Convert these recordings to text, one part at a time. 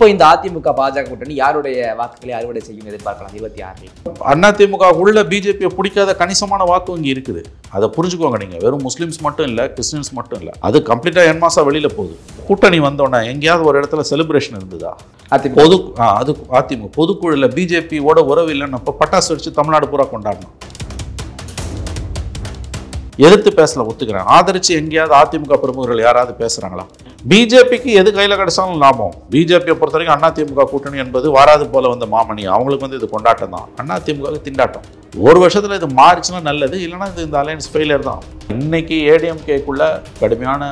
இப்போ இந்த அதிமுக பாஜக கூட்டணி யாருடைய வாக்குகளை அறுவடை செய்யும் எதிர்பார்க்கலாம் 26? அதிமுக உள்ள பிஜேபியை பிடிக்காத கணிசமான வாக்கு வங்கி இருக்குது. அதை புரிஞ்சுக்கோங்க. நீங்கள் வெறும் முஸ்லீம்ஸ் மட்டும் இல்லை, கிறிஸ்டின்ஸ் மட்டும் இல்லை, அது கம்ப்ளீட்டாக என் மாதம் வெளியில் போகுது. கூட்டணி வந்தோடனே எங்கேயாவது ஒரு இடத்துல செலிப்ரேஷன் இருந்ததா? அதிமுக பொதுக்குழுல பிஜேபியோட உறவு இல்லைன்னு பட்டாசு வச்சு தமிழ்நாடு பூரா கொண்டாடணும். எதிர்த்து பேசல, ஒத்துக்கிறேன். ஆதரிச்சு எங்கேயாவது அதிமுக பிரமுகர்கள் யாராவது பேசுறாங்களா? பிஜேபிக்கு எது கையில் கிடைச்சாலும் லாபம். பிஜேபியை பொறுத்த வரைக்கும் அதிமுக கூட்டணி என்பது வாராது போல வந்த மாமணி. அவங்களுக்கு இது கொண்டாட்டம் தான், அதிமுக திண்டாட்டம். ஒரு வருஷத்துல இது மாறிச்சுன்னா நல்லது, இல்லைன்னா இந்த அலையன்ஸ் ஃபெயிலியர் தான். இன்னைக்கு ஏடிஎம்கேக்குள்ள கடுமையான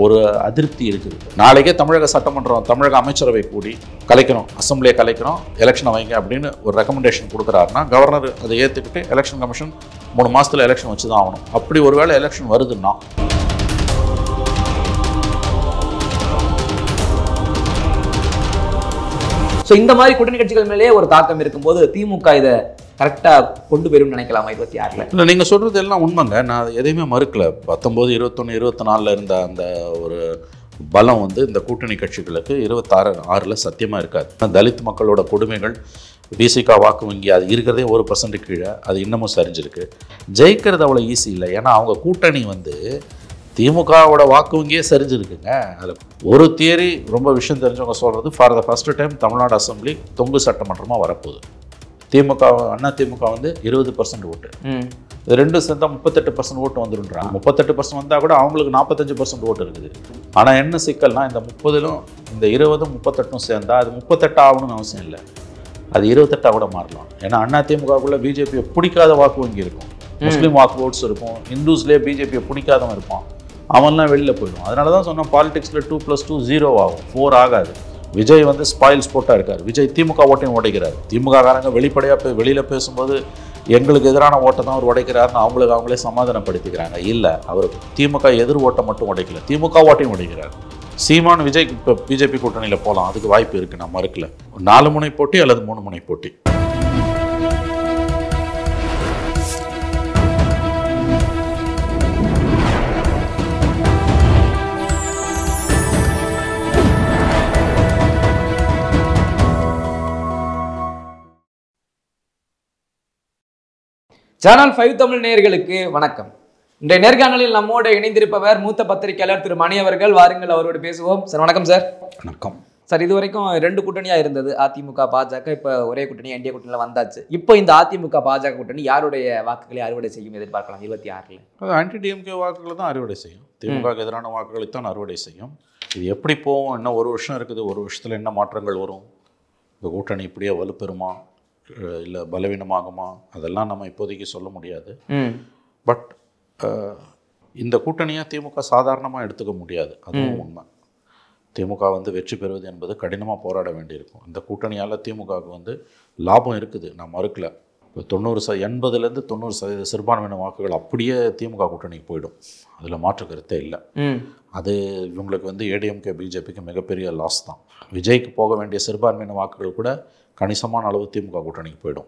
ஒரு அதிருப்தி இருக்குது. நாளைக்கே தமிழக சட்டமன்றம், தமிழக அமைச்சரவை கூடி கலைக்கணும், அசம்பிளியை கலைக்கணும், எலெக்ஷனை வைங்க அப்படின்னு ஒரு ரெக்கமெண்டேஷன் கொடுக்குறாருன்னா கவர்னர் அதை ஏற்றுக்கிட்டு எலெக்ஷன் கமிஷன் 3 மாதத்தில் எலெக்ஷன் வச்சு தான் ஆகணும். அப்படி ஒருவேளை எலெக்ஷன் வருதுன்னா ஸோ இந்த மாதிரி கூட்டணி கட்சிகள் மேலேயே ஒரு தாக்கம் இருக்கும்போது திமுக இதை கரெக்டாக கொண்டு போயிடும் நினைக்கலாமா 26? இல்லை, நீங்கள் சொல்கிறது எல்லாம் உண்மைங்க. நான் எதையுமே மறுக்கல. 19, 21, 24 இருந்த அந்த ஒரு பலம் இந்த கூட்டணி கட்சிகளுக்கு 26 சத்தியமாக இருக்காது. தலித் மக்களோட கொடுமைகள், பிசிகா வாக்கு வங்கி அது இருக்கிறதே 1% கீழே, அது இன்னமும் சரிஞ்சிருக்கு. ஜெயிக்கிறது அவ்வளோ ஈஸி இல்லை. ஏன்னா அவங்க கூட்டணி திமுகவோட வாக்கு வங்கியே சரிஞ்சிருக்குங்க. அதில் ஒரு தியரி ரொம்ப விஷயம் தெரிஞ்சவங்க சொல்கிறது, for the first time Tamil Nadu assembly தொங்கு சட்டமன்றமாக வரப்போகுது. அதிமுக 20% ஓட்டு, இது ரெண்டும் சேர்ந்தா 38% ஓட்டு வந்துருன்றாங்க. 38% வந்தால் கூட அவங்களுக்கு 45% ஓட்டு இருக்குது. ஆனால் என்ன சிக்கல்னா, இந்த 30லும் இந்த 20, 38 சேர்ந்தா அது 38 ஆகணும்னு அவசியம் இல்லை, அது 28 கூட மாறலாம். ஏன்னா அதிமுகக்குள்ள பிஜேபியை பிடிக்காத வாக்கு வங்கி இருக்கும், முஸ்லீம் வாக்கு ஓட்ஸ் இருக்கும், இந்துஸ்லேயே பிஜேபியை பிடிக்காதவன் இருப்பான், அவன்லாம் வெளியில் போயிடும். அதனால தான் சொன்னால் பாலிடிக்ஸில் 2 + 2 0 ஆகும், 4 ஆகாது. விஜய் ஸ்பாயில் ஸ்போர்ட்டாக இருக்கார். விஜய் திமுக ஓட்டையும் உடைக்கிறார். திமுக காரங்க வெளிப்படையாக வெளியில் பேசும்போது எங்களுக்கு எதிரான ஓட்டை தான் அவர் உடைக்கிறாருன்னு அவங்களே சமாதானப்படுத்திக்கிறாங்க. இல்லை, அவர் திமுக எதிர் ஓட்டை மட்டும் உடைக்கல, திமுக ஓட்டையும் உடைக்கிறார். சீமான் விஜய் இப்போ பிஜேபி கூட்டணியில் போகலாம், அதுக்கு வாய்ப்பு இருக்குது, நான் மறுக்கல. 4 முனை போட்டி அல்லது 3 முனை போட்டி. சேனல் 5 தமிழ் நேயர்களுக்கு வணக்கம். இன்றைய நேர்காணலில் நம்மோடு இணைந்திருப்பவர் மூத்த பத்திரிகையாளர் திரு மணி அவர்கள். வாருங்கள், அவரோடு பேசுவோம். சார் வணக்கம். சார் வணக்கம். சார், இது வரைக்கும் 2 கூட்டணியாக இருந்தது, அதிமுக பாஜக. இப்போ ஒரே கூட்டணி, என்டிஏ கூட்டணியில் வந்தாச்சு. இப்போ இந்த அதிமுக பாஜக கூட்டணி யாருடைய வாக்குகளை அறுவடை செய்யும் எதிர்பார்க்கலாம் 26? அது ஆன்டி டிஎம்கே வாக்குகளை தான் அறுவடை செய்யும், திமுக எதிரான வாக்குகளை தான் அறுவடை செய்யும். இது எப்படி போகும்? இன்னும் 1 வருஷம் இருக்குது. 1 வருஷத்தில் என்ன மாற்றங்கள் வரும்? இந்த கூட்டணி இப்படியே வலுப்பெறுமா இல்லை பலவீனமாகுமா? அதெல்லாம் நம்ம இப்போதைக்கு சொல்ல முடியாது. பட் இந்த கூட்டணியை திமுக சாதாரணமாக எடுத்துக்க முடியாது, அதுவும் உண்மை. திமுக வெற்றி பெறுவது என்பது கடினமாக போராட வேண்டியிருக்கும். இந்த கூட்டணியால் திமுகவுக்கு லாபம் இருக்குது, நான் மறுக்கல. இப்போ 80லேருந்து 90% சிறுபான்மையின வாக்குகள் அப்படியே திமுக கூட்டணிக்கு போயிடும், அதில் மாற்று கருத்தே இல்லை. அது இவங்களுக்கு ஏடிஎம்கே பிஜேபிக்கு மிகப்பெரிய லாஸ் தான். விஜய்க்கு போக வேண்டிய சிறுபான்மையின வாக்குகள் கூட கணிசமான அளவு திமுக கூட்டணிக்கு போயிடும்,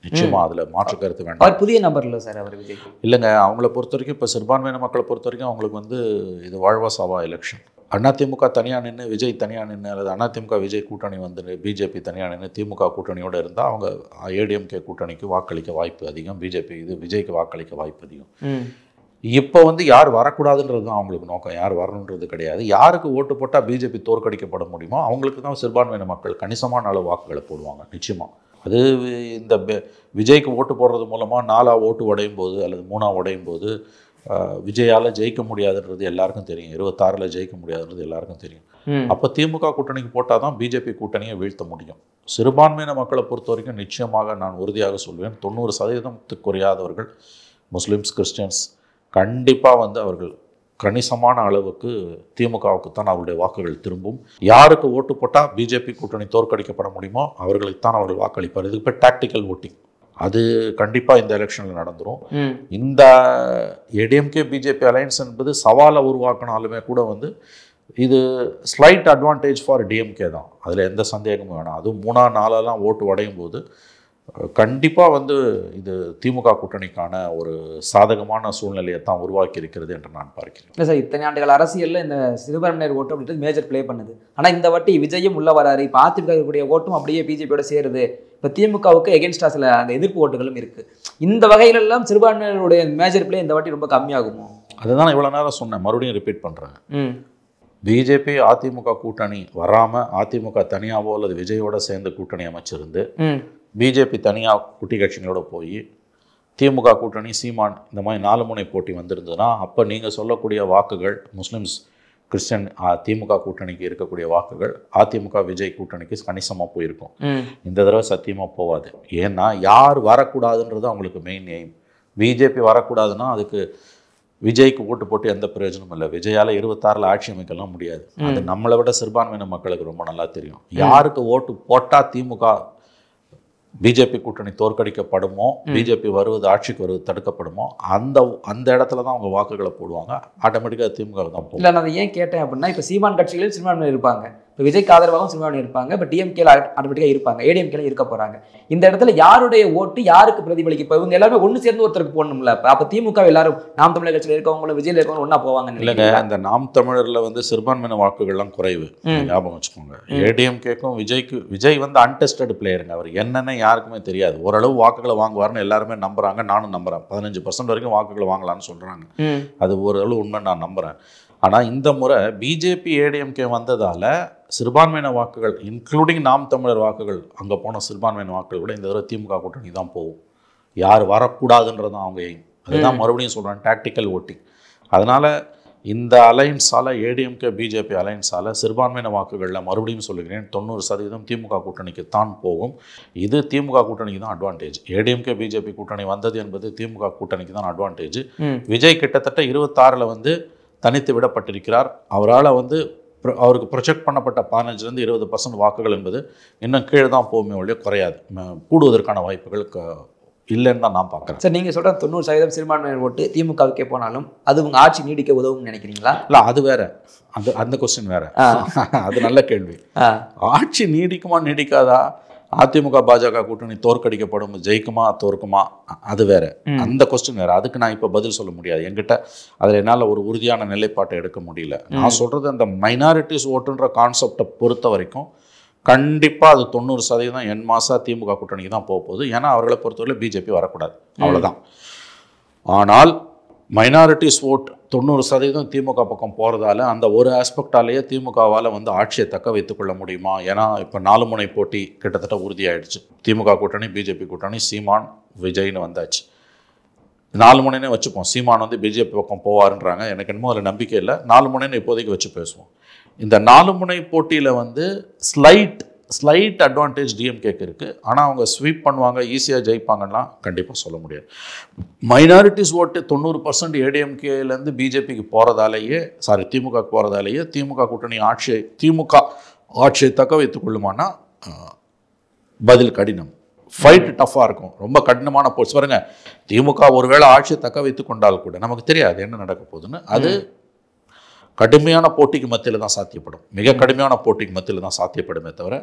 நிச்சயமாக. அதில் மாற்று கருத்து வேண்டாம். அவர் புதிய நபர் இல்லை சார், அவர் விஜய் இல்லைங்க. அவங்கள பொறுத்த வரைக்கும், இப்போ சிறுபான்மையின மக்களை பொறுத்த வரைக்கும் அவங்களுக்கு இது வாழ்வா சாவா எலெக்ஷன். அதிமுக தனியாக நின்று, விஜய் தனியாக நின்று, அல்லது அதிமுக விஜய் கூட்டணி பிஜேபி தனியாக நின்று திமுக கூட்டணியோடு இருந்தால் அவங்க ஏடிஎம்கே கூட்டணிக்கு வாக்களிக்க வாய்ப்பு அதிகம், விஜய்க்கு வாக்களிக்க வாய்ப்பு அதிகம். இப்போ யார் வரக்கூடாதுன்றது தான் அவங்களுக்கு நோக்கம், யார் வரணுன்றது கிடையாது. யாருக்கு ஓட்டு போட்டால் பிஜேபி தோற்கடிக்கப்பட முடியுமோ அவங்களுக்கு தான் சிறுபான்மையின மக்கள் கணிசமான அளவு வாக்குகளை போடுவாங்க, நிச்சயமாக. அது இந்த விஜய்க்கு ஓட்டு போடுறது மூலமாக 4 ஓட்டு உடையும் போது அல்லது 3 உடையும் போது விஜயால் ஜெயிக்க முடியாதுன்றது எல்லாருக்கும் தெரியும், 26 ஜெயிக்க முடியாதுன்றது எல்லாருக்கும் தெரியும். அப்போ திமுக கூட்டணிக்கு போட்டால் தான் பிஜேபி கூட்டணியை வீழ்த்த முடியும். சிறுபான்மையின மக்களை பொறுத்த வரைக்கும் நிச்சயமாக நான் உறுதியாக சொல்வேன், 90% குறையாதவர்கள் முஸ்லீம்ஸ், கிறிஸ்டியன்ஸ் கண்டிப்பாக அவர்கள் கணிசமான அளவுக்கு திமுகவுக்கு தான் அவருடைய வாக்குகள் திரும்பும். யாருக்கு ஓட்டு போட்டால் பிஜேபி கூட்டணி தோற்கடிக்கப்பட முடியுமோ அவர்களுக்குத்தான் அவர்கள் வாக்களிப்பார். இதுக்கு பேர் டாக்டிக்கல் ஓட்டிங். அது கண்டிப்பாக இந்த எலெக்ஷனில் நடந்துடும். இந்த ஏடிஎம்கே பிஜேபி அலையன்ஸ் என்பது சவாலை உருவாக்கினாலுமே கூட இது ஸ்லைட் அட்வான்டேஜ் ஃபார் டிஎம்கே தான், அதில் எந்த சந்தேகமும் வேணாம். அதுவும் 3, 4 ஓட்டு உடையும் போது கண்டிப்பாக வந்து இது திமுக கூட்டணிக்கான ஒரு சாதகமான சூழ்நிலையை தான் உருவாக்கி இருக்கிறது என்று நான் பார்க்கிறேன். இல்லை சார், இத்தனை ஆண்டுகள் அரசியலில் இந்த சிறுபான்மையினர் ஓட்டு அப்படின்றது மேஜர் ப்ளே பண்ணுது. ஆனால் இந்த வாட்டி விஜயும் உள்ள வராரு. இப்போ அதிமுக இருக்கக்கூடிய ஓட்டும் அப்படியே பிஜேபியோட சேருது. இப்போ திமுகவுக்கு எகென்ஸ்டா சில அந்த எதிர்ப்பு ஓட்டுகளும் இருக்குது. இந்த வகையிலெல்லாம் சிறுபான்மையினருடைய மேஜர் ப்ளே இந்த வாட்டி ரொம்ப கம்மியாகுமோ? அதுதான் இவ்வளோ நேரம் சொன்னேன், மறுபடியும் ரிப்பீட் பண்ணுறேன். பிஜேபி அதிமுக கூட்டணி வராமல் அதிமுக தனியாவோ அல்லது விஜயோட சேர்ந்து கூட்டணி அமைச்சிருந்து பிஜேபி தனியாக குட்டி கட்சிகளோட போய் திமுக கூட்டணி சீமான் இந்த மாதிரி 4 முனை போட்டி வந்திருந்ததுன்னா அப்போ நீங்கள் சொல்லக்கூடிய வாக்குகள் முஸ்லிம்ஸ் கிறிஸ்டியன் திமுக கூட்டணிக்கு இருக்கக்கூடிய வாக்குகள் அதிமுக விஜய் கூட்டணிக்கு கணிசமாக போயிருக்கும். இந்த தடவை சத்தியமாக போகாது. ஏன்னா யார் வரக்கூடாதுன்றது அவங்களுக்கு மெயின் எய்ம். பிஜேபி வரக்கூடாதுன்னா அதுக்கு விஜய்க்கு ஓட்டு போட்டு எந்த பிரயோஜனமும் இல்லை. விஜயால் 26 ஆட்சி அமைக்கலாம் முடியாது. அது நம்மளை விட சிறுபான்மையின மக்களுக்கு ரொம்ப நல்லா தெரியும். யாருக்கு ஓட்டு போட்டால் திமுக பிஜேபி கூட்டணி தோற்கடிக்கப்படுமோ, பிஜேபி வருவது ஆட்சிக்கு வருவது தடுக்கப்படுமோ அந்த இடத்துல தான் அவங்க வாக்குகளை போடுவாங்க. ஆட்டோமேட்டிக்காக திமுக தான் போகும். இல்லை, நான் ஏன் கேட்டேன் அப்படின்னா, இப்போ சீமான் கட்சிகளில் சிறுபான்மையினர் இருப்பாங்க, இப்போ விஜய்க்கு ஆதரவாகவும் சிறுபான்மையினர் இருப்பாங்க, இப்போ டிஎம்கேல ஆட்டோமேட்டிக்காக இருப்பாங்க, ஏடிஎம்கேல இருக்க போகிறாங்க. இந்த இடத்துல யாருடைய ஓட்டு யாருக்கு பிரதிபலிக்க? இப்போ இவங்க எல்லாருமே ஒன்று சேர்ந்து ஒருத்தருக்கு போடணும்ல. அப்போ திமுக எல்லாரும் நாம் தமிழர் கட்சியில் இருக்கவங்களும் விஜயில் இருக்கவங்களும் ஒன்றா போவாங்க. இல்லைங்க, அந்த நாம் தமிழரில் வந்து சிறுபான்மையின வாக்குகள்லாம் குறைவு, ஞாபகம் வச்சுக்கோங்க. ஏடிஎம்கேக்கும் விஜய் வந்து அன்டெஸ்டட் பிளேயருங்க. அவர் என்னென்ன யாருக்குமே தெரியாது. ஓரளவு வாக்குகளை வாங்குவார்னு எல்லாருமே நம்புறாங்க, நானும் நம்புறேன். 15% வரைக்கும் வாக்குகளை வாங்கலாம்னு சொல்றாங்க. அது ஓரளவு உண்மை, நான் நம்புறேன். ஆனால் இந்த முறை பிஜேபி ஏடிஎம்கே வந்ததால் சிறுபான்மையின வாக்குகள் இன்க்ளூடிங் நாம் தமிழர் வாக்குகள், அங்கே போன சிறுபான்மையின வாக்குகள் கூட இந்த தடவை திமுக கூட்டணி தான் போகும். யார் வரக்கூடாதுன்றதான் அவங்க எய்ம். அதுதான் மறுபடியும் சொல்கிறேன், டாக்டிக்கல் ஓட்டிங். அதனால் இந்த அலைன்ஸால், ஏடிஎம்கே பிஜேபி அலைன்ஸால் சிறுபான்மையின வாக்குகளில் மறுபடியும் சொல்லுகிறேன் 90% திமுக கூட்டணிக்கு தான் போகும். இது திமுக கூட்டணிக்கு தான் அட்வான்டேஜ். ஏடிஎம்கே பிஜேபி கூட்டணி வந்தது என்பது திமுக கூட்டணிக்கு தான் அட்வான்டேஜ். விஜய் கிட்டத்தட்ட 26 வந்து தனித்து விடப்பட்டிருக்கிறார். அவரால் வந்து அவருக்கு ப்ரொஜெக்ட் பண்ணப்பட்ட 15% 20% வாக்குகள் என்பது இன்னும் கீழே தான் போகுமே ஒழிய குறையாது. கூடுவதற்கான வாய்ப்புகள் இல்லைன்னு தான் நான் பார்க்குறேன். சார், நீங்கள் சொல்கிற 90% சிறுபான்மையினர் ஓட்டு திமுகவுக்கே போனாலும் அது உங்கள் ஆட்சி நீடிக்க உதவும்னு நினைக்கிறீங்களா? இல்லை, அது வேற. அந்த கொஸ்டின் வேற. அது நல்ல கேள்வி. ஆட்சி நீடிக்குமா நீடிக்காதா, அதிமுக பாஜக கூட்டணி தோற்கடிக்கப்படும், ஜெயிக்குமா தோற்குமா, அது வேற. அந்த கொஸ்டின் வேற. அதுக்கு நான் இப்போ பதில் சொல்ல முடியாது. என்கிட்ட அதில் என்னால் ஒரு உறுதியான நிலைப்பாட்டை எடுக்க முடியல. நான் சொல்கிறது அந்த மைனாரிட்டிஸ் ஓட்டுன்ற கான்செப்டை பொறுத்த வரைக்கும் கண்டிப்பாக அது 90% என் மாசா திமுக கூட்டணிக்கு தான் போக போகுது. ஏன்னா அவர்களை பொறுத்தவரை பிஜேபி வரக்கூடாது, அவ்வளோதான். ஆனால் மைனாரிட்டிஸ் ஓட் 90% திமுக பக்கம் போகிறதால அந்த ஒரு ஆஸ்பெக்டாலேயே திமுகவால் வந்து ஆட்சியை தக்க வைத்துக் கொள்ள முடியுமா? ஏன்னா இப்போ 4 முனை போட்டி கிட்டத்தட்ட உறுதியாயிடுச்சு. திமுக கூட்டணி, பிஜேபி கூட்டணி, சீமான் விஜய்னு வந்தாச்சு. 4 முனைனே வச்சுப்போம். சீமான் வந்து பிஜேபி பக்கம் போவாருன்றாங்க. எனக்கு என்னமோ அதில் நம்பிக்கை இல்லை. 4 முனைன்னு இப்போதைக்கு வச்சு பேசுவோம். இந்த 4 முனை போட்டியில் வந்து ஸ்லைட் அட்வான்டேஜ் டிஎம்கேக்கு இருக்குது. ஆனால் அவங்க ஸ்வீப் பண்ணுவாங்க, ஈஸியாக ஜெயிப்பாங்கன்னா கண்டிப்பாக சொல்ல முடியாது. மைனாரிட்டிஸ் ஓட்டு 90% ஏடிஎம்கேலேருந்து பிஜேபிக்கு போகிறதாலேயே, திமுக போகிறதாலேயே திமுக கூட்டணி திமுக ஆட்சியை தக்க வைத்துக் கொள்ளுமானா பதில் கடினம். ஃபைட் டஃப்பாக இருக்கும், ரொம்ப கடினமான போச்சு. பாருங்க, திமுக ஒருவேளை ஆட்சியை தக்க வைத்து கொண்டால் கூட நமக்கு தெரியாது என்ன நடக்க போகுதுன்னு. அது கடுமையான போட்டிக்கு மத்தியில் தான் சாத்தியப்படும், மிக கடுமையான போட்டிக்கு மத்தியில் தான் சாத்தியப்படுமே தவிர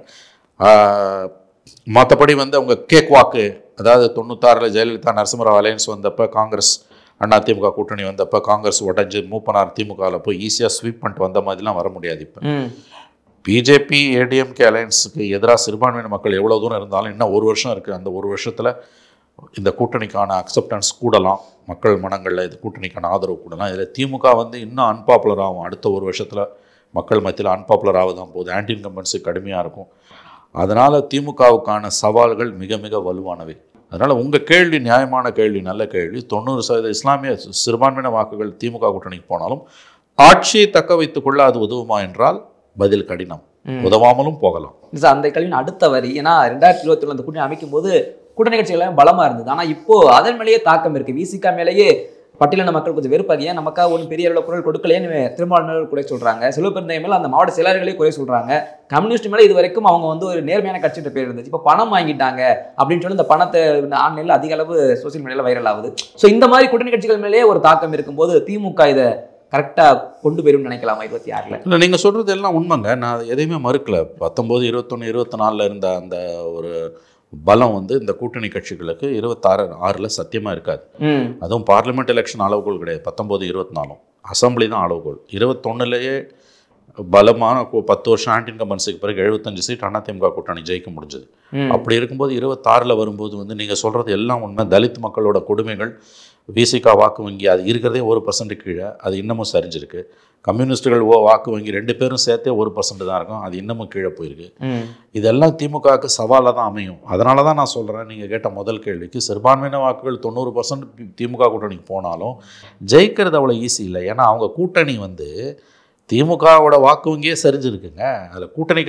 மற்றபடி வந்து அவங்க கேக் வாக்கு, அதாவது 96 ஜெயலலிதா நரசிம்மராவ் அலையன்ஸ் வந்தப்போ, காங்கிரஸ் அண்ணா திமுக கூட்டணி வந்தப்போ காங்கிரஸ் உடஞ்சி மூப்பனார் திமுகவில் போய் ஈஸியாக ஸ்வீப் பண்ணிட்டு வந்த மாதிரிலாம் வர முடியாது. இப்போ பிஜேபி ஏடிஎம்கே அலையன்ஸுக்கு எதிராக சிறுபான்மையின மக்கள் எவ்வளோ தூரம் இருந்தாலும் இன்னும் 1 வருஷம் இருக்குது. அந்த 1 வருஷத்தில் இந்த கூட்டணிக்கான அக்செப்டன்ஸ் கூடலாம், மக்கள் மனங்களில் இது கூட்டணிக்கான ஆதரவு கூடலாம். இதில் திமுக வந்து இன்னும் அன்பாப்புலர் ஆகும். அடுத்த 1 வருஷத்தில் மக்கள் மத்தியில் அன்பாப்புலர் ஆகுதான் போகுது. ஆன்டி இன்கம்பன்சி கடுமையாக இருக்கும். அதனால் திமுகவுக்கான சவால்கள் மிக மிக வலுவானவை. அதனால் உங்கள் கேள்வி நியாயமான கேள்வி, நல்ல கேள்வி. 90% இஸ்லாமிய சிறுபான்மையின வாக்குகள் திமுக கூட்டணிக்கு போனாலும் ஆட்சியை தக்க வைத்துக் கொள்ள அது உதவுமா என்றால் பதில் கடினம். உதவாமலும் போகலாம். அந்த கேள்வியின் அடுத்த வரி, ஏன்னா 2021 அந்த கூட்டணி அமைக்கும் போது கூட்டணி கட்சிகள் எல்லாம் பலமா இருந்தது. ஆனால் இப்போ அதன் மேலேயே தாக்கம் இருக்கு. விசிகா மேலேயே பட்டியலின மக்கள் கொஞ்சம் வெறுப்பாங்க. ஏன் நமக்காக ஒன்றும் பெரிய அளவில் குரல் கொடுக்கலைன்னு திருமாவளவன் குறை சொல்றாங்க. சிவபெருந்தை மேலே அந்த மாவட்ட செயலாளர்களே குறை சொல்றாங்க. கம்யூனிஸ்ட் மேலே இது வரைக்கும் அவங்க வந்து ஒரு நேர்மையான கட்சின்ற பேர் இருந்துச்சு. இப்போ பணம் வாங்கிட்டாங்க அப்படின்னு சொல்லி இந்த பணத்தை ஆன்லைனில் அதிக அளவு சோசியல் மீடியாவில் வைரல் ஆகுது. ஸோ இந்த மாதிரி கூட்டணி கட்சிகள் மேலேயே ஒரு தாக்கம் இருக்கும்போது திமுக இதை கரெக்டாக கொண்டு போயிடும் நினைக்கலாமா 26? இல்லை, நீங்கள் சொல்கிறது எல்லாம் உண்மைங்க. நான் எதையுமே மறுக்கல. 19, 21, 24 இருந்த அந்த ஒரு பலம் வந்து இந்த கூட்டணி கட்சிகளுக்கு 26-6 சத்தியமாக இருக்காது. அதுவும் பார்லிமெண்ட் எலெக்ஷன் அளவுகோல் கிடையாது. 19-24 அசம்பிளி தான் அளவுகோல். 21லேயே பலமான 10 வருஷம் ஆன்டி இன்கம்பன்சிக்கு பிறகு 75 சீட் அதிமுக கூட்டணி ஜெயிக்க முடிஞ்சது. அப்படி இருக்கும்போது 26 வரும்போது வந்து நீங்கள் சொல்கிறது எல்லாம் உண்மை. தலித் மக்களோட கொடுமைகள், விசிகா வாக்கு வங்கி அது இருக்கிறதே 1% கீழே, அது இன்னமும் சரிஞ்சிருக்கு. கம்யூனிஸ்டுகள் வாக்கு வங்கி 2 பேரும் சேர்த்தே 1% தான் இருக்கும், அது இன்னமும் கீழே போயிருக்கு. இதெல்லாம் திமுகவுக்கு சவாலாக தான் அமையும். அதனால தான் நான் சொல்கிறேன், நீங்கள் கேட்ட முதல் கேள்விக்கு சிறுபான்மையின வாக்குகள் 90% திமுக கூட்டணிக்கு போனாலும் ஜெயிக்கிறது அவ்வளோ ஈஸி இல்லை. ஏன்னா அவங்க கூட்டணி வந்து திமுகவோட வாக்கு வங்கியே சரிஞ்சிருக்குங்க. அதில் கூட்டணி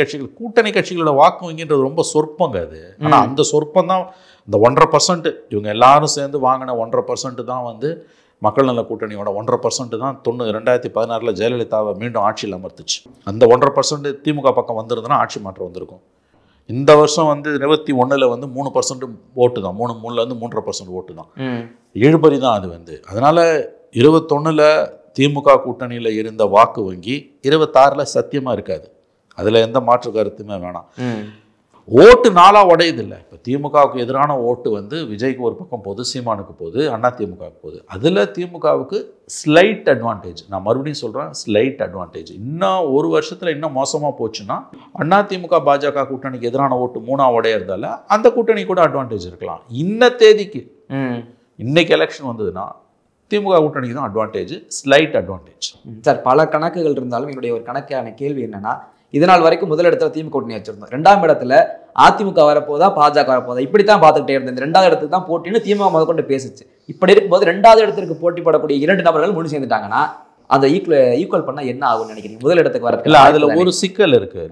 கட்சிகளோட வாக்கு வங்கின்றது ரொம்ப சொற்பங்க அது. ஆனால் அந்த சொற்பம் தான் இந்த 1.5% இவங்க எல்லாரும் சேர்ந்து வாங்கின 1.5% தான் வந்து மக்கள் நல கூட்டணியோட 1.5% தான் 2016 ஜெயலலிதாவை மீண்டும் ஆட்சியில் அமர்த்துச்சு. அந்த 1.5% திமுக பக்கம் வந்திருந்ததுன்னா ஆட்சி மாற்றம் வந்திருக்கும். இந்த வருஷம் வந்து 21 வந்து 3% ஓட்டு தான், 3லேருந்து 3.5% ஓட்டு தான், இழுபறி தான் அது வந்து. அதனால் 21 திமுக கூட்டணியில் இருந்த வாக்கு வங்கி 26 சத்தியமாக இருக்காது. அதில் எந்த மாற்று கருத்துமே வேணாம். ஓட்டு 4 உடையதில்லை. இப்போ திமுகவுக்கு எதிரான ஓட்டு வந்து விஜய்க்கு ஒரு பக்கம் போகுது, சீமானுக்கு போகுது, அதிமுகவுக்கு போகுது. அதில் திமுகவுக்கு ஸ்லைட் அட்வான்டேஜ். நான் மறுபடியும் சொல்கிறேன், ஸ்லைட் அட்வான்டேஜ். இன்னும் ஒரு வருஷத்தில் இன்னும் மோசமாக போச்சுன்னா அதிமுக பாஜக கூட்டணிக்கு எதிரான ஓட்டு 3 உடையறதால அந்த கூட்டணி கூட அட்வான்டேஜ் இருக்கலாம். இந்த தேதிக்கு இன்னைக்கு எலெக்ஷன் வந்ததுன்னா திமுக கூட்டணிக்கு தான் அட்வான்டேஜ், ஸ்லைட் அட்வான்டேஜ். சார், பல கணக்குகள் இருந்தாலும் என்னுடைய ஒரு கணக்கான கேள்வி என்னன்னா, இதனால் வரைக்கும் முதல் இடத்துல திமுக கூட்டணி வச்சிருந்தோம், 2ஆம் இடத்துல அதிமுக வரப்போதா பாஜக வரப்போதா இப்படித்தான் பார்த்துக்கிட்டே இருந்தது. 2வது இடத்துக்கு தான் போட்டின்னு திமுக முதற்கொண்டு பேசுச்சு. இப்படி இருக்கும்போது 2வது இடத்திற்கு போட்டி போடக்கூடிய 2 நபர்கள் முன் சேர்ந்துட்டாங்கன்னா அந்த ஈக்குவல் பண்ணா என்ன ஆகும்னு நினைக்கிறீங்க? முதல் இடத்துக்கு வர இல்லை, அதில் ஒரு சிக்கல் இருக்கு.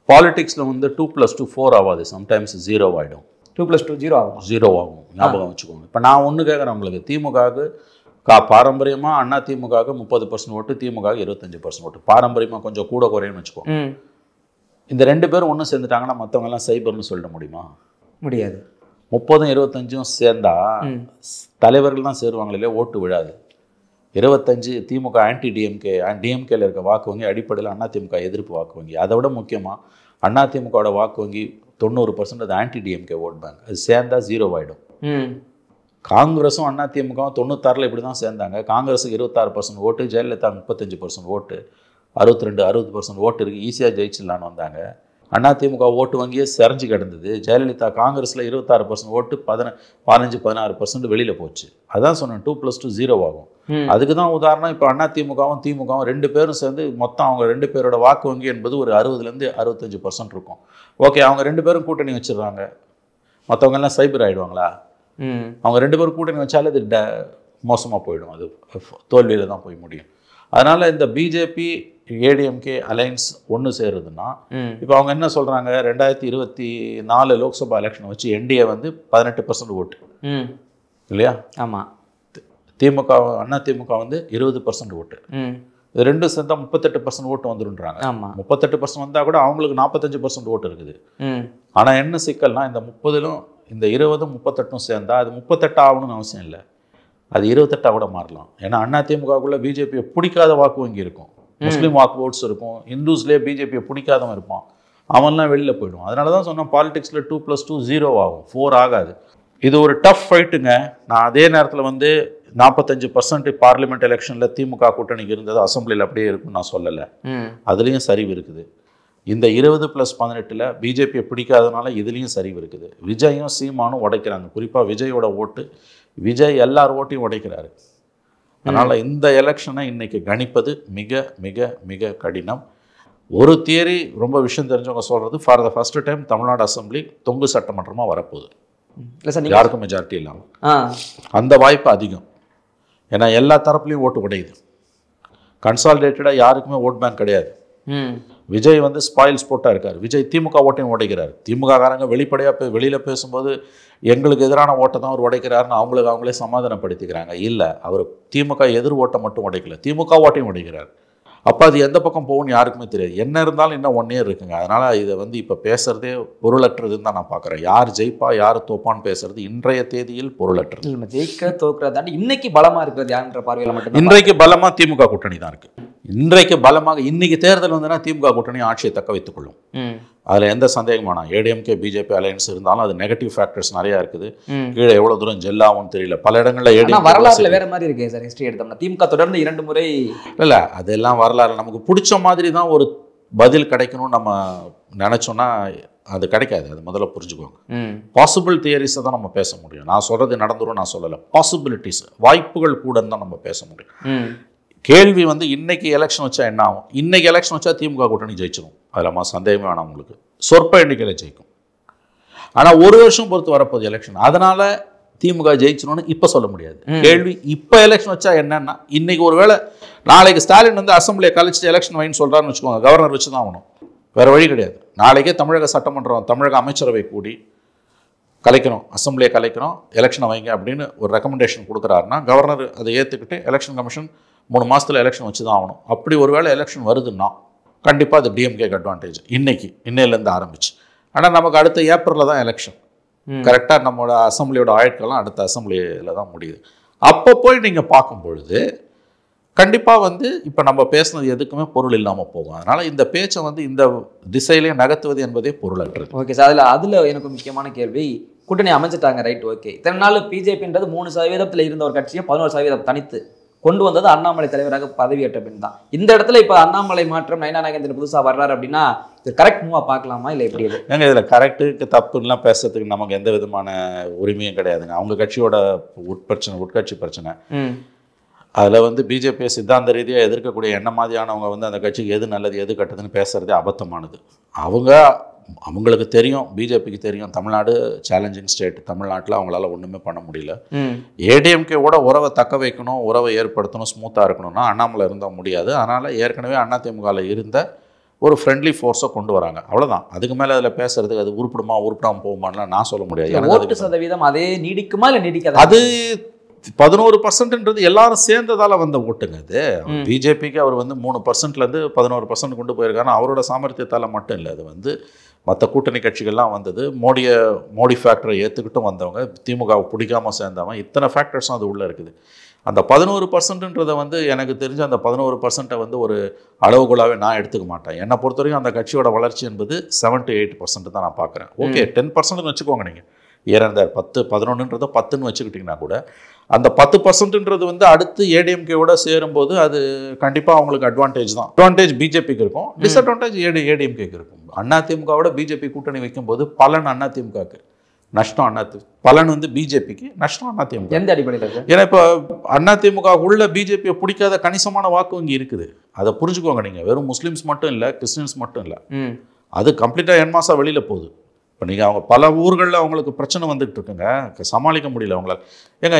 பாலிடிக்ஸில் வந்து 2+2 4 ஆகாது, சம்டைம்ஸ் 0 ஆகிடும். 2+2 0 ஆகும், 0 ஆகும். ஞாபகம் வச்சுக்கோங்க. இப்போ நான் ஒன்று கேட்குறேன் உங்களுக்கு, திமுகவுக்கு பாரம்பரியமாக அதிமுகவுக்கு 30% ஓட்டு, திமுகவுக்கு 25% ஓட்டு. பாரம்பரியமாக கொஞ்சம் கூட குறையும்னு வச்சுக்கோங்க. இந்த 2 பேரும் ஒன்றும் சேர்ந்துட்டாங்கன்னா மற்றவங்க எல்லாம் சைபர்னு சொல்லிட முடியுமா? முடியாது. 30-25 சேர்ந்தா தலைவர்கள் தான் சேருவாங்களே இல்லையா, ஓட்டு விழாது. 25 திமுக ஆன்டி டிஎம்கேல இருக்க வாக்கு வங்கி அடிப்படையில் அதிமுக எதிர்ப்பு வாக்கு வங்கி. அதை விட முக்கியமாக அதிமுகவோட வாக்கு வங்கி 90% அது ஆன்டி டிஎம்கே ஓட் பேங்க். அது சேர்ந்தா 0 ஆகிடும். காங்கிரஸும் அதிமுகவும் 96 இப்படி தான் சேர்ந்தாங்க. காங்கிரஸுக்கு 26% ஓட்டு, ஜெயலலிதா 35% ஓட்டு, 60% ஓட்டு இருக்குது, ஈஸியாக ஜெயிச்சிடலான்னு வந்தாங்க. அதிமுக ஓட்டு வங்கியே செறைஞ்சு கிடந்தது. ஜெயலலிதா காங்கிரஸில் 26% ஓட்டு, 15-16% வெளியில் போச்சு. அதான் சொன்னேன், 2+2 0 ஆகும். அதுக்கு தான் உதாரணம். இப்போ அதிமுகவும் திமுகவும் 2 பேரும் சேர்ந்து மொத்தம் அவங்க 2 பேரோட வாக்கு வங்கி என்பது ஒரு 60லேருந்து 65% இருக்கும். ஓகே, அவங்க 2 பேரும் கூட்டணி வச்சிடுறாங்க, மற்றவங்க எல்லாம் சைபர் ஆகிடுவாங்களா? அவங்க 2 பேரும் கூட்டணி வச்சாலே அது மோசமாக போயிடும், அது தோல்வியில் தான் போய் முடியும். அதனால் இந்த பிஜேபி ஏடிஎம்கே அலையன்ஸ் ஒன்று சேருதுன்னா இப்போ அவங்க என்ன சொல்கிறாங்க, 2024 லோக்சபா எலெக்ஷனை வச்சு என்டிஏ வந்து 18% ஓட்டு இல்லையா? ஆமாம். அதிமுக வந்து 20% ஓட்டு. இது 2 சேர்ந்தா 38% ஓட்டு வந்துருன்றாங்க. 38% வந்தால் கூட அவங்களுக்கு 45% ஓட்டு இருக்குது. ஆனால் என்ன சிக்கல்னா, இந்த 30லும் இந்த 20 38 சேர்ந்தா அது 38 ஆகணும்னு அவசியம் இல்லை, அது 28 கூட மாறலாம். ஏன்னா அதிமுகவுக்குள்ள பிஜேபியை பிடிக்காத வாக்கு வங்கி இருக்கும், முஸ்லீம் வாக்கு ஓட்ஸ் இருக்கும், இந்துஸ்லேயே பிஜேபியை பிடிக்காதவன் இருப்பான், அவன்லாம் வெளியில் போயிடும். அதனால தான் சொன்னேன், பாலிடிக்ஸில் 2+2 0 ஆகும், 4 ஆகாது. இது ஒரு டஃப் ஃபைட்டுங்க. நான் அதே நேரத்தில் வந்து 45% பார்லிமெண்ட் எலெக்ஷனில் திமுக கூட்டணிக்கு இருந்தது அசம்பிளியில் அப்படியே இருக்குன்னு நான் சொல்லலை, அதுலேயும் சரிவு இருக்குது. இந்த 20+18 பிஜேபியை பிடிக்காதனால இதுலேயும் சரிவு இருக்குது. விஜயும் சீமானும் உடைக்கிறாங்க, குறிப்பாக விஜயோட ஓட்டு, விஜய் எல்லார் ஓட்டையும் உடைக்கிறாரு. அதனால் இந்த எலெக்ஷனை இன்னைக்கு கணிப்பது மிக மிக மிக கடினம். ஒரு தியரி ரொம்ப விஷயம் தெரிஞ்சவங்க சொல்கிறது, for the first time Tamil Nadu assembly தொங்கு சட்டமன்றமாக வரப்போகுது, யாருக்கும் மெஜாரிட்டி இல்லாமல். அந்த வாய்ப்பு அதிகம். ஏன்னா எல்லா தரப்புலையும் ஓட்டு உடையுது, கன்சாலிடேட்டடாக யாருக்குமே ஓட் பேங்க் கிடையாது. விஜய் வந்து ஸ்பாயில் ஸ்போர்ட்டாக இருக்கார். விஜய் திமுக ஓட்டையும் உடைக்கிறார். திமுககாரங்க வெளிப்படையாக வெளியில் பேசும்போது எங்களுக்கு எதிரான ஓட்டை தான் அவர் உடைக்கிறாருன்னு அவங்களே சமாதானப்படுத்திக்கிறாங்க. இல்லை, அவர் திமுக எதிர் ஓட்டை மட்டும் உடைக்கல, திமுக ஓட்டையும் உடைக்கிறார். அப்போ அது எந்த பக்கம் போகும்னு யாருக்குமே தெரியாது. என்ன இருந்தாலும் இன்னும் 1 இயர் இருக்குங்க. அதனால் இதை வந்து இப்போ பேசுகிறதே பொருளற்றதுன்னு தான் நான் பார்க்குறேன். யார் ஜெயிப்பா யார் தோப்பான்னு பேசுறது இன்றைய தேதியில் பொருளற்றது. ஜெயிக்க தோக்குறதாண்டி இன்னைக்கு பலமாக இருக்கிறது யாருன்ற பார்வையில் மட்டும் இன்றைக்கு பலமாக திமுக கூட்டணி தான் இருக்குது. இன்றைக்கு பலமாக இன்னைக்கு தேர்தல் வந்ததுன்னா திமுக கூட்டணி ஆட்சியை தக்க வைத்துக் கொள்ளும். அதில் எந்த சந்தேகமானா ஏடிஎம்கே பிஜேபி அலையன்ஸ் இருந்தாலும் அது நெகட்டிவ் ஃபேக்டர்ஸ் நிறையா இருக்குது. கீழே எவ்வளோ தூரம் ஜெல்லாவும் தெரியல. பல இடங்களில் ஏடிஎம் வரலாறுல வேற மாதிரி இருக்கு சார். ஹிஸ்டரி எடுத்தோம்னா திமுக தொடர்ந்து 2 முறை இல்லை, அதெல்லாம் வரலாறு. நமக்கு பிடிச்ச மாதிரி தான் ஒரு பதில் கிடைக்கணும்னு நம்ம நினச்சோன்னா அது கிடைக்காது. அது முதல்ல புரிஞ்சுக்கோங்க. பாசிபிள் தியரிஸை தான் நம்ம பேச முடியும். நான் சொல்கிறது நடந்துரும் நான் சொல்லலை. பாசிபிலிட்டிஸ், வாய்ப்புகள் கூட தான் நம்ம பேச முடியும். கேள்வி வந்து இன்னைக்கு எலெக்ஷன் வச்சா என்ன ஆகும்? இன்னைக்கு எலெக்ஷன் வச்சா திமுக கூட்டணி ஜெயிச்சிடும். அதில் சந்தேகமே வேணாம். உங்களுக்கு சொற்ப எண்ணிக்கையில் ஜெயிக்கும். ஆனால் ஒரு வருஷம் பொறுத்து வரப்போகுது எலெக்ஷன். அதனால திமுக ஜெயிச்சிடும்னு இப்போ சொல்ல முடியாது. கேள்வி இப்போ எலெக்ஷன் வச்சா என்னன்னா, இன்னைக்கு ஒருவேளை நாளைக்கு ஸ்டாலின் வந்து அசம்பிளியை கழிச்சிட்டு எலெக்ஷன் வைன்னு சொல்கிறாருன்னு வச்சுக்கோங்க, கவர்னர் வச்சு தான் ஆகணும். வேறு வழி கிடையாது. நாளைக்கே தமிழக சட்டமன்றம், தமிழக அமைச்சரவை கூடி கலைக்கணும், அசம்பிளியை கலைக்கணும், எலெக்ஷனை வைங்க அப்படின்னு ஒரு ரெக்கமெண்டேஷன் கொடுக்குறாருன்னா கவர்னர் அதை ஏற்றுக்கிட்டு எலெக்ஷன் கமிஷன் 3 மாதத்தில் எலெக்ஷன் வச்சு தான் ஆகணும். அப்படி ஒரு வேளை எலெக்ஷன் வருதுன்னா கண்டிப்பாக அது டிஎம்கேக்கு அட்வான்டேஜ் இன்னையிலேருந்து ஆரம்பிச்சு. ஆனால் நமக்கு அடுத்த ஏப்ரலில் தான் எலெக்ஷன். கரெக்டாக நம்மளோட அசம்பிளியோட ஆயுட்கள்லாம் அடுத்த அசம்பிளியில் தான் முடியுது. அப்போ போய் நீங்கள் பார்க்கும் பொழுது கண்டிப்பாக வந்து இப்போ நம்ம பேசுனது எதுக்குமே பொருள் இல்லாமல் போகும். அதனால் இந்த பேச்சை வந்து இந்த திசையிலே நகர்த்துவது என்பதே பொருளற்றது. Okay sir. அதில் எனக்கு முக்கியமான கேள்வி, கூட்டணி அமைச்சிட்டாங்க, ரைட், ஓகே. இத்தனை நாள் பிஜேபின்றது 3% இருந்த ஒரு கட்சியை 11% தனித்து கொண்டு வந்தது அண்ணாமலை தலைவராக பதவியேற்ற பின் தான். இந்த இடத்துல இப்போ அண்ணாமலை மாற்றம், நயனா நாகேந்திரன் புதுசாக வர்றாரு அப்படின்னா இது கரெக்ட் மூவாக பார்க்கலாமா இல்லை எப்படி? ஏங்க இதில் கரெக்டுக்கு தப்புலாம் பேசுறதுக்கு நமக்கு எந்த விதமான உரிமையும் கிடையாதுங்க. அவங்க கட்சியோட உட்கட்சி பிரச்சனை. அதில் வந்து பிஜேபியை சித்தாந்த ரீதியாக எதிர்க்கக்கூடிய என்ன மாதிரியானவங்க வந்து அந்த கட்சிக்கு எது நல்லது எது கெட்டதுன்னு பேசுகிறதே அபத்தமானது. அவங்களுக்கு தெரியும், பிஜேபிக்கு தெரியும், தமிழ்நாடு சேலஞ்சிங் ஸ்டேட். தமிழ்நாட்டில் அவங்களால ஒன்றுமே பண்ண முடியல. ஏடிஎம்கேவோட உறவை தக்க வைக்கணும், உறவை ஏற்படுத்தணும், ஸ்மூத்தாக இருக்கணும்னா அண்ணாமலை இருந்தால் முடியாது. அதனால் ஏற்கனவே அதிமுகவில் இருந்த ஒரு ஃப்ரெண்ட்லி ஃபோர்ஸை கொண்டு வராங்க, அவ்வளோதான். அதுக்கு மேலே அதில் பேசுறதுக்கு அது உருப்பிடாமல் போகுமான்லாம் நான் சொல்ல முடியாது. 8% அதே நீடிக்குமா இல்லை நீடிக்காது? அது 11%ன்றது எல்லாரும் சேர்ந்ததால் வந்த ஓட்டுங்க. அது பிஜேபிக்கு அவர் வந்து 3%லேருந்து 11% கொண்டு போயிருக்காரு. அவரோட சாமர்த்தியத்தால் மட்டும் இல்லை, அது வந்து மற்ற கூட்டணி கட்சிகள்லாம் வந்தது. மோடி ஃபேக்டரை ஏற்றுக்கிட்டும் வந்தவங்க, திமுகவை பிடிக்காமல் சேர்ந்தவங்க, இத்தனை ஃபேக்டர்ஸும் அது உள்ளே இருக்குது. அந்த 11%ன்றதை வந்து எனக்கு தெரிஞ்ச அந்த 11% வந்து ஒரு அளவுகோலாகவே நான் எடுத்துக்க மாட்டேன். என்னை பொறுத்த வரைக்கும் அந்த கட்சியோட வளர்ச்சி என்பது 7 to 8% தான் நான் பார்க்குறேன். ஓகே, 10% வச்சுக்கோங்க. நீங்கள் ஏறந்த 10-11ன்றதை 10ன்னு வச்சுக்கிட்டிங்கன்னா கூட அந்த 10%ன்றது வந்து அடுத்து ஏடிஎம்கேவோட சேரும்போது அது கண்டிப்பாக அவங்களுக்கு அட்வான்டேஜ் தான். அட்வான்டேஜ் பிஜேபிக்கு இருக்கும், டிஸ்அட்வான்டேஜ் ஏடிஎம்கேக்கு இருக்கும். அதிமுகவோட பிஜேபி கூட்டணி வைக்கும்போது பலன் அதிமுகக்கு, நஷ்டம் பலன் வந்து பிஜேபிக்கு, நஷ்டம் அதிமுக. எந்த அடிப்படையில்? ஏன்னா இப்போ அதிமுக உள்ள பிஜேபியை பிடிக்காத கணிசமான வாக்கு இங்கே இருக்குது. அதை புரிஞ்சுக்கோங்க. நீங்கள் வெறும் முஸ்லீம்ஸ் மட்டும் இல்லை, கிறிஸ்டின்ஸ் மட்டும் இல்லை, அது கம்ப்ளீட்டாக என் மாதம் வெளியில் போகுது. இப்போ நீங்கள் அவங்க பல ஊர்களில் அவங்களுக்கு பிரச்சனை வந்துகிட்டு இருக்குங்க, சமாளிக்க முடியல அவங்களால. ஏங்க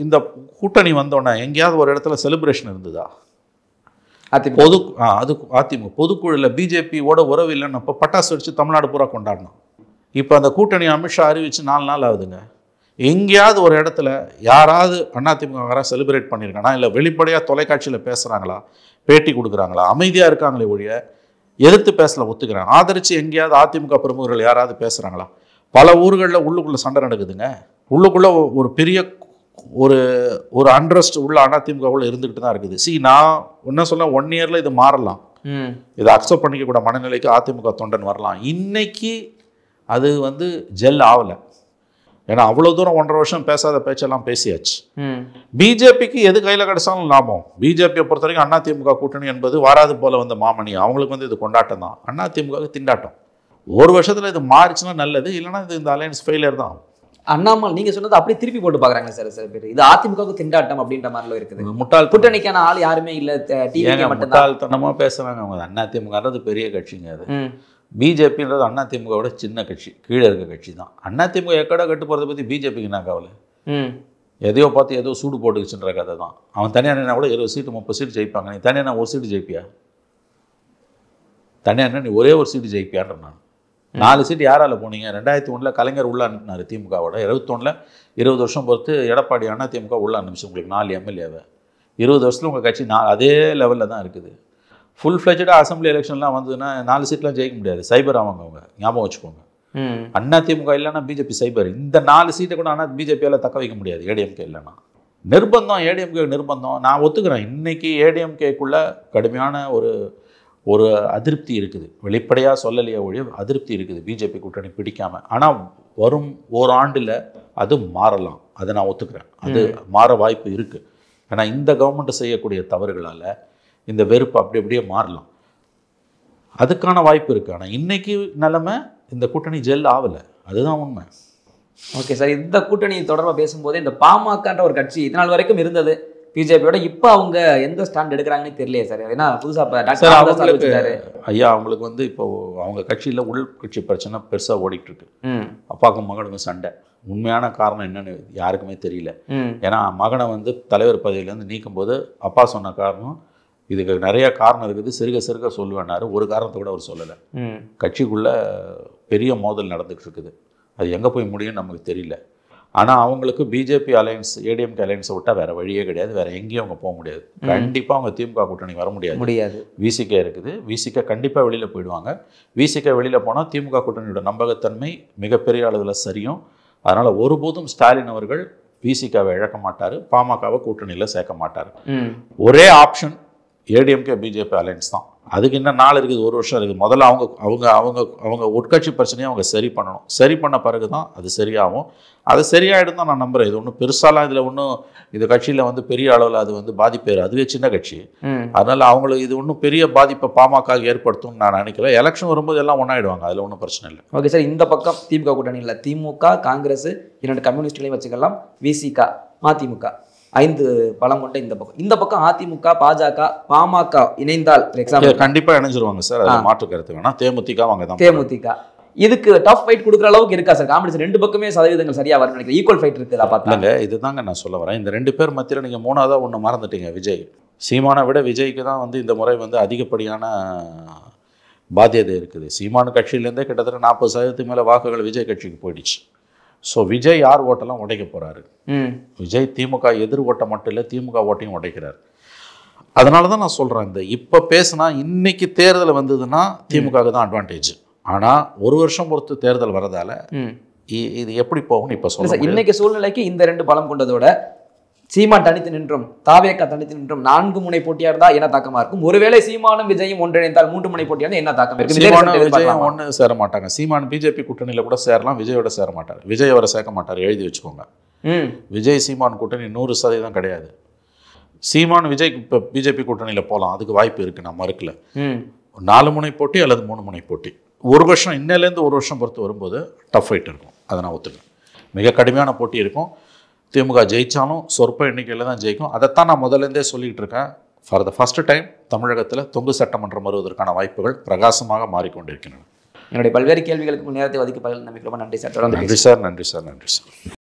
இந்த கூட்டணி வந்தோடனே எங்கேயாவது ஒரு இடத்துல செலிப்ரேஷன் இருந்ததா? அதிமுக பொதுக்குழுவில் பிஜேபியோட உறவு இல்லைன்னு இப்போ பட்டாசு வச்சு தமிழ்நாடு பூரா கொண்டாடணும். இப்போ அந்த கூட்டணி அமித்ஷா அறிவிச்சு 4 நாள் ஆகுதுங்க. எங்கேயாவது ஒரு இடத்துல யாராவது அதிமுக செலிப்ரேட் பண்ணியிருக்கானா? இல்லை வெளிப்படையாக தொலைக்காட்சியில் பேசுகிறாங்களா, பேட்டி கொடுக்குறாங்களா, அமைதியாக இருக்காங்களே ஒழிய எதிர்த்து பேசல, ஒத்துக்கிறாங்க, ஆதரித்து எங்கேயாவது அதிமுக பிரமுகர்கள் யாராவது பேசுகிறாங்களா? பல ஊர்களில் உள்ளுக்குள்ளே சண்டை நடக்குதுங்க. உள்ளுக்குள்ளே ஒரு பெரிய ஒரு அண்ட்ரஸ்ட் உள்ள அதிமுகவுள்ள இருந்துக்கிட்டு தான் இருக்குது. நான் என்ன சொல்ல, 1 இயரில் இது மாறலாம், இதை அக்செப்ட் பண்ணிக்கக்கூட மனநிலைக்கு அதிமுக தொண்டன் வரலாம். இன்னைக்கு அது வந்து ஜெல் ஆகலை. ஏன்னா அவ்வளோ தூரம் 1.5 வருஷம் பேசாத பேச்செல்லாம் பேசியாச்சு. பிஜேபிக்கு எது கையில் கிடைச்சாலும் லாபம். பிஜேபியை பொறுத்த வரைக்கும் அதிமுக கூட்டணி என்பது வாராது போல வந்த மாமணி. அவங்களுக்கு வந்து இது கொண்டாட்டம் தான், அதிமுகவுக்கு திண்டாட்டம். 1 வருஷத்தில் இது மாறிச்சுன்னா நல்லது, இல்லைன்னா இது இந்த அலையன்ஸ் ஃபெயிலியர் தான். அண்ணாமலை நீங்க சொன்னது அப்படி திருப்பி போட்டு பாக்குறாங்க சார் சில பேர். இது அதிமுகவுக்கு திண்டாட்டம் அப்படின்ற மாதிரில இருக்குது. முட்டாள் கூட்டணிக்கான ஆள் யாருமே இல்லை, டிவிக்கு மட்டும் முட்டாள்தனமா பேசுறாங்க அவங்க. அதிமுகன்றது பெரிய கட்சிங்க, அது பிஜேபின்றது அதிமுகவோட சின்ன கட்சி, கீழே இருக்க கட்சி தான். அதிமுக எக்கடா கட்டு போகிறத பற்றி பிஜேபிக்கு என்ன கவலை? எதையோ பார்த்து ஏதோ சூடு போட்டுக்குச்சுன்ற கதை தான். அவன் தனியாக நின்னா கூட 20 சீட்டு 30 சீட்டு ஜெயிப்பாங்க. நீ தனியாக 1 சீட்டு ஜெயிப்பியா? தனியாக நீ ஒரே 1 சீட்டு ஜெயிப்பியான்ற. நான் 4 சீட்டு யாரால போனீங்க? 2001 கலைஞர் உள்ள அனுப்பினார் திமுகவோட. 21 20 வருஷம் பொறுத்து எடப்பாடி அதிமுக உள்ள அனுப்பிச்சு உங்களுக்கு 4 எம்எல்ஏவை. 20 வருஷத்தில் உங்கள் கட்சி அதே லெவலில் தான் இருக்குது. ஃபுல் ஃப்ளெஜ்டாக அசம்பிளி எலெக்ஷன்லாம் வந்ததுன்னா 4 சீட்லாம் ஜெயிக்க முடியாது. சைபர் அவங்க ஞாபகம் வச்சுக்கோங்க. அதிமுக இல்லைன்னா பிஜேபி சைபர். இந்த 4 சீட்டை கூட ஆனால் பிஜேபியால் தக்க வைக்க முடியாது, ஏடிஎம்கே இல்லைன்னா. நிர்பந்தம், ஏடிஎம்கே நிர்பந்தம். நான் ஒத்துக்கிறேன், இன்னைக்கு ஏடிஎம்கேக்குள்ள கடுமையான ஒரு அதிருப்தி இருக்குது. வெளிப்படையாக சொல்லலையே ஒழிய அதிருப்தி இருக்குது பிஜேபி கூட்டணி பிடிக்காமல். ஆனால் வரும் ஓராண்டில் அது மாறலாம், அதை நான் ஒத்துக்கிறேன். அது மாற வாய்ப்பு இருக்குது. ஏன்னா இந்த கவர்மெண்ட் செய்யக்கூடிய தவறுகளால் இந்த வெறுப்பு அப்படி அப்படியே மாறலாம், அதுக்கான வாய்ப்பு இருக்குது. ஆனால் இன்னைக்கு நிலைமை இந்த கூட்டணி ஜெல் ஆகலை, அதுதான் உண்மை. ஓகே சார், இந்த கூட்டணி தொடர்பாக பேசும்போது இந்த பாமகன்ற ஒரு கட்சி இதனால் வரைக்கும் இருந்தது பிஜேபியோட, இப்போ அவங்க எந்த ஸ்டாண்ட் எடுக்கிறாங்கன்னு தெரியலையே சார். ஏன்னா புதுசாக ஐயா அவங்களுக்கு வந்து இப்போ அவங்க கட்சியில் உள் கட்சி பிரச்சனை பெருசாக ஓடிட்டு இருக்கு. அப்பாவுக்கும் மகனுக்கும் சண்டை. உண்மையான காரணம் என்னன்னு யாருக்குமே தெரியல. ஏன்னா மகனை வந்து தலைவர் பதவியிலேருந்து நீக்கும் போது அப்பா சொன்ன காரணம், இதுக்கு நிறைய காரணம் இருக்குது, சிறுக சிறுக சொல்லுவேன்னாரு. ஒரு காரணத்தை கூட அவர் சொல்லலை. கட்சிக்குள்ள பெரிய மோதல் நடந்துகிட்டு இருக்குது, அது எங்கே போய் முடியும்னு நமக்கு தெரியல. ஆனால் அவங்களுக்கு பிஜேபி அலையன்ஸ், ஏடிஎம்கே அலையன்ஸை விட்டால் வேறு வழியே கிடையாது, வேறு எங்கேயும் அவங்க போக முடியாது. கண்டிப்பாக அவங்க திமுக கூட்டணி வர முடியாது. விசிகே இருக்குது, விசிகே கண்டிப்பாக வெளியில் போயிடுவாங்க. விசிகே வெளியில் போனால் திமுக கூட்டணியோட நம்பகத்தன்மை மிகப்பெரிய அளவில் சரியும். அதனால் ஒருபோதும் ஸ்டாலின் அவர்கள் விசிகாவை இழக்க மாட்டார், பாமகவை கூட்டணியில் சேர்க்க மாட்டார். ஒரே ஆப்ஷன் ஏடிஎம்கே பிஜேபி அலையன்ஸ் தான். அதுக்கு இன்னும் நாள் இருக்குது, ஒரு வருஷம் இருக்குது. முதல்ல அவங்க உட்கட்சி பிரச்சனையை அவங்க சரி பண்ணணும். சரி பண்ண பிறகு தான் அது சரியாகும். அது சரியாயிடும் தான் நான் நம்புகிறேன். இது ஒன்றும் பெருசாலாம் இதில் ஒன்றும் இந்த கட்சியில் வந்து பெரிய அளவில் அது வந்து பாதிப்பு, அதுவே சின்ன கட்சி. அதனால் அவங்களுக்கு இது ஒன்றும் பெரிய பாதிப்பை பாமக ஏற்படுத்தும்னு நான் நினைக்கல. எலெக்ஷன் வரும்போது எல்லாம் ஒன்றாயிடுவாங்க, அதில் ஒன்றும் பிரச்சனை இல்லை. ஓகே சார், இந்த பக்கம் திமுக கூட்டணி இல்லை, திமுக, காங்கிரஸ், 2 கம்யூனிஸ்ட்களையும் வச்சுக்கலாம், விசிக, மதிமுக, 5 பலம் கொண்ட இந்த பக்கம் அதிமுக, பாஜக, பாமக இணைந்தால் கண்டிப்பாக இணைஞ்சிருவாங்க சார், அது மாற்று கருத்து வேணா. தேமுதிக வாங்க தான், தேமுதிக இதுக்கு டஃப் ஃபைட் கொடுக்குற அளவுக்கு இருக்கா சார்? காம்படிஷன் 2 பக்கமே சதவீதங்கள் சரியா வரும் நினைக்கிறேன், ஈக்குவல் ஃபைட் இருக்குதா பார்த்தாங்க. இதுதாங்க நான் சொல்ல வரேன். இந்த 2 பேர் மத்தியில் நீங்கள் 3ஆவதா ஒன்று மறந்துட்டீங்க, விஜய். சீமானை விட விஜய்க்கு தான் வந்து இந்த முறை வந்து அதிகப்படியான பாத்தியதை இருக்குது. சீமான் கட்சியிலேருந்தே கிட்டத்தட்ட 40% மேலே வாக்குகள் விஜய் கட்சிக்கு போயிடுச்சு. ஸோ விஜய் யார் ஓட்டெல்லாம் உடைக்க போகிறாரு? விஜய் திமுக எதிர் ஓட்டை மட்டும் இல்லை, திமுக ஓட்டையும் உடைக்கிறார். அதனால தான் நான் சொல்கிறேன், இந்த இப்போ பேசுனா இன்னைக்கு தேர்தல் வந்ததுன்னா திமுகவுக்கு தான் அட்வான்டேஜ். ஆனால் ஒரு வருஷம் பொறுத்து தேர்தல் வரதால இது எப்படி போகும்னு இப்போ சொல்ல. இன்னைக்கு சூழ்நிலைக்கு இந்த 2 பலம் கொண்டதோட சீமான் தனித்து நின்றும் தாவேக்கா தனித்து நின்றும் 4 முனை போட்டியா இருந்தா என்ன தாக்கமா இருக்கும்? ஒருவேளை சீமானும் விஜயும் ஒன்றிணைந்தால் 3 முனை போட்டியா இருந்தா என்ன தாக்கம் இருக்கு? விஜயம் ஒன்று சேர மாட்டாங்க. சீமான் பிஜேபி கூட்டணியில கூட சேரலாம், விஜயோட சேர மாட்டார். விஜய் அவரை சேர்க்க மாட்டார், எழுதி வச்சுக்கோங்க. விஜய் சீமான் கூட்டணி 100% கிடையாது. சீமான் விஜய் இப்போ பிஜேபி கூட்டணியில போகலாம், அதுக்கு வாய்ப்பு இருக்கு, நான் மறுக்கல. 4 முனை போட்டி அல்லது 3 முனை போட்டி. ஒரு வருஷம் இன்னிலேருந்து ஒரு வருஷம் பொறுத்து வரும்போது டஃப் ஃபைட் இருக்கும், அதை நான் ஒத்துக்கிறேன். மிக கடுமையான போட்டி இருக்கும். திமுக ஜெயித்தாலும் சொற்ப எண்ணிக்கையில் தான் ஜெயிக்கும். அதைத்தான் நான் முதலேருந்தே சொல்லிகிட்டு இருக்கேன். ஃபார் த ஃபர்ஸ்ட் டைம் தமிழகத்தில் தொங்கு சட்டமன்றம் வருவதற்கான வாய்ப்புகள் பிரகாசமாக மாறிக்கொண்டிருக்கின்றன. என்னுடைய பல்வேறு கேள்விகளுக்கு நேரத்தை ஒதுக்கி பதில் நம்பிக்கை ரொம்ப நன்றி சார். நன்றி சார், நன்றி சார், நன்றி சார்.